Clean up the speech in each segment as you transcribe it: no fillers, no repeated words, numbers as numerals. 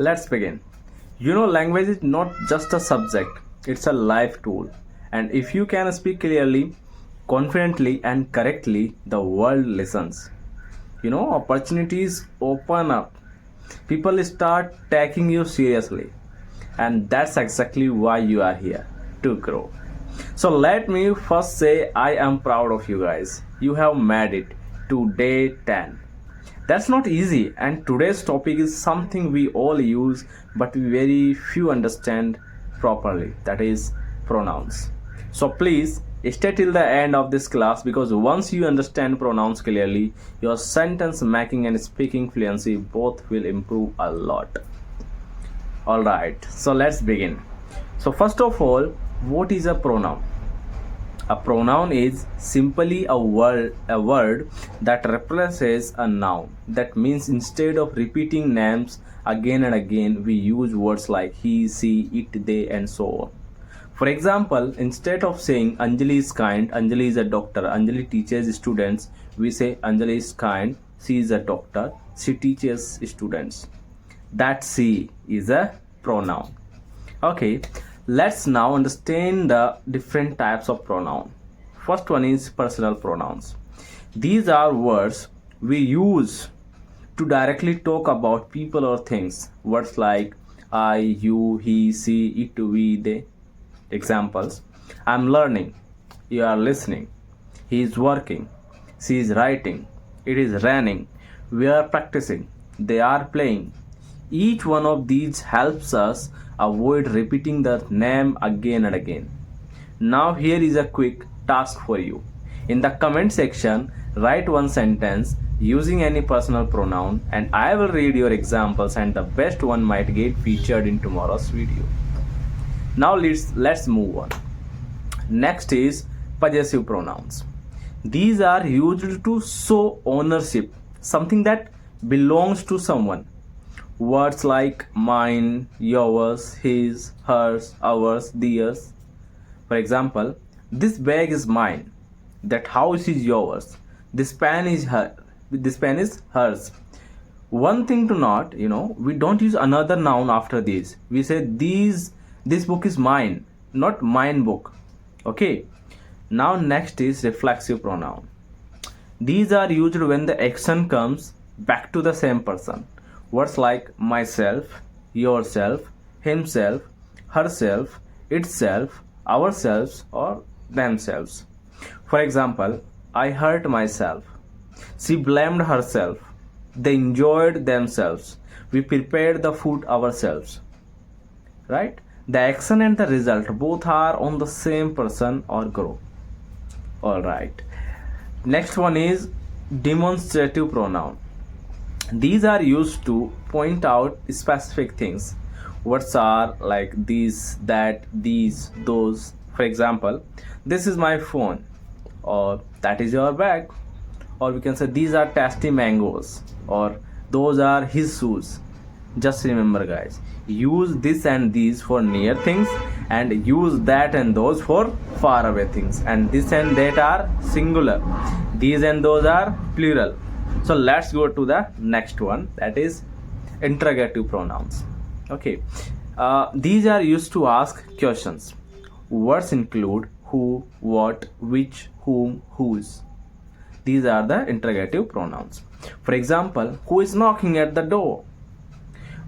Let's begin. Language is not just a subject, it's a life tool. And if you can speak clearly, confidently, and correctly, the world listens. Opportunities open up. People start taking you seriously. And that's exactly why you are here to grow. So let me first say I am proud of you guys. You have made it to day 10. That's not easy, and today's topic is something we all use but very few understand properly, that is, pronouns. So please stay till the end of this class because once you understand pronouns clearly, your sentence making and speaking fluency both will improve a lot. Alright, so let's begin. So, first of all, what is a pronoun? A pronoun is simply a word that replaces a noun. That means instead of repeating names again and again, we use words like he, she, it, they, and so on. For example, instead of saying Anjali is kind, Anjali is a doctor, Anjali teaches students, we say Anjali is kind, she is a doctor, she teaches students. That she is a pronoun. Okay, let's now understand the different types of pronoun. First one is personal pronouns. These are words we use to directly talk about people or things. Words like I, you, he, she, it, we, they. Examples: I'm learning, you are listening, he is working, she is writing, it is raining, we are practicing, they are playing. Each one of these helps us avoid repeating the name again and again. Now here is a quick task for you. In the comment section, write one sentence using any personal pronoun and I will read your examples and the best one might get featured in tomorrow's video. Now let's move on. Next is possessive pronouns. These are used to show ownership, something that belongs to someone. Words like mine, yours, his, hers, ours, theirs. For example, this bag is mine. That house is yours. This pen is hers. One thing to note, we don't use another noun after this. We say this book is mine, not mine book. Okay. Now next is reflexive pronoun. These are used when the action comes back to the same person. Words like myself, yourself, himself, herself, itself, ourselves, or themselves. For example, I hurt myself. She blamed herself. They enjoyed themselves. We prepared the food ourselves. Right? The action and the result both are on the same person or group. Alright. Next one is demonstrative pronoun. These are used to point out specific things. Words are like these, that, these, those. For example, this is my phone, or that is your bag, or we can say these are tasty mangoes, or those are his shoes. Just remember, guys, use this and these for near things and use that and those for far away things, and this and that are singular, these and those are plural. So let's go to the next one, that is interrogative pronouns. Okay, these are used to ask questions. Words include who, what, which, whom, whose. These are the interrogative pronouns. For example, who is knocking at the door?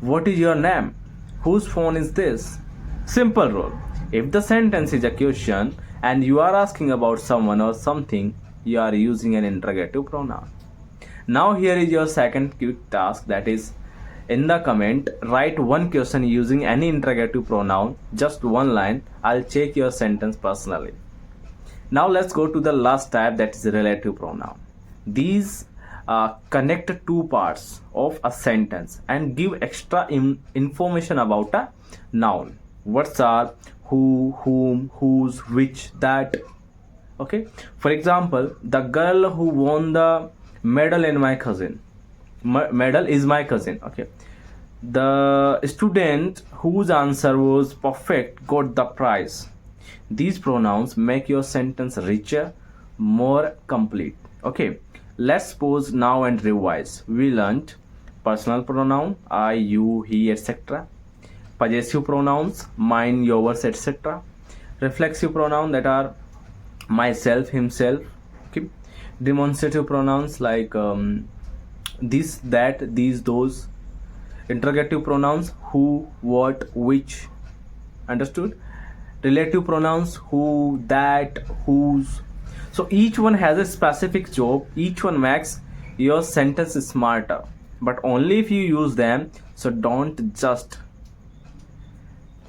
What is your name? Whose phone is this? Simple rule. If the sentence is a question and you are asking about someone or something, you are using an interrogative pronoun. Now here is your second quick task, that is, in the comment, write one question using any interrogative pronoun, just one line. I'll check your sentence personally. Now let's go to the last type, that is relative pronoun. These connect two parts of a sentence and give extra information about a noun. Words are who, whom, whose, which, that. Okay. For example, the girl who won the medal is my cousin. Okay. The student whose answer was perfect got the prize. These pronouns make your sentence richer, more complete. Okay, let's pause now and revise. We learned personal pronoun I, you, he, etc. Possessive pronouns mine, yours, etc. Reflexive pronouns that are myself, himself. Okay. Demonstrative pronouns like this, that, these, those. Interrogative pronouns who, what, which. Understood? Relative pronouns who, that, whose. So each one has a specific job, each one makes your sentence smarter, but only if you use them. So don't just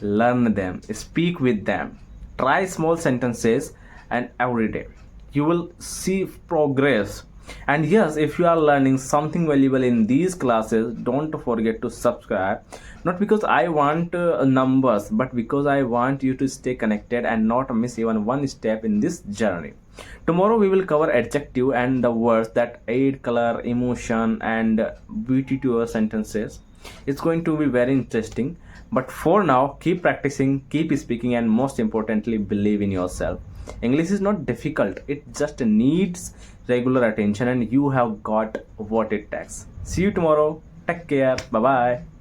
learn them, speak with them. Try small sentences, and every day you will see progress. And yes, if you are learning something valuable in these classes, don't forget to subscribe. Not because I want numbers, but because I want you to stay connected and not miss even one step in this journey. Tomorrow we will cover adjective and the words that add color, emotion, and beauty to your sentences. It's going to be very interesting. But for now, keep practicing, keep speaking, and most importantly, believe in yourself. English is not difficult, it just needs regular attention, and you have got what it takes. See you tomorrow. Take care. Bye bye.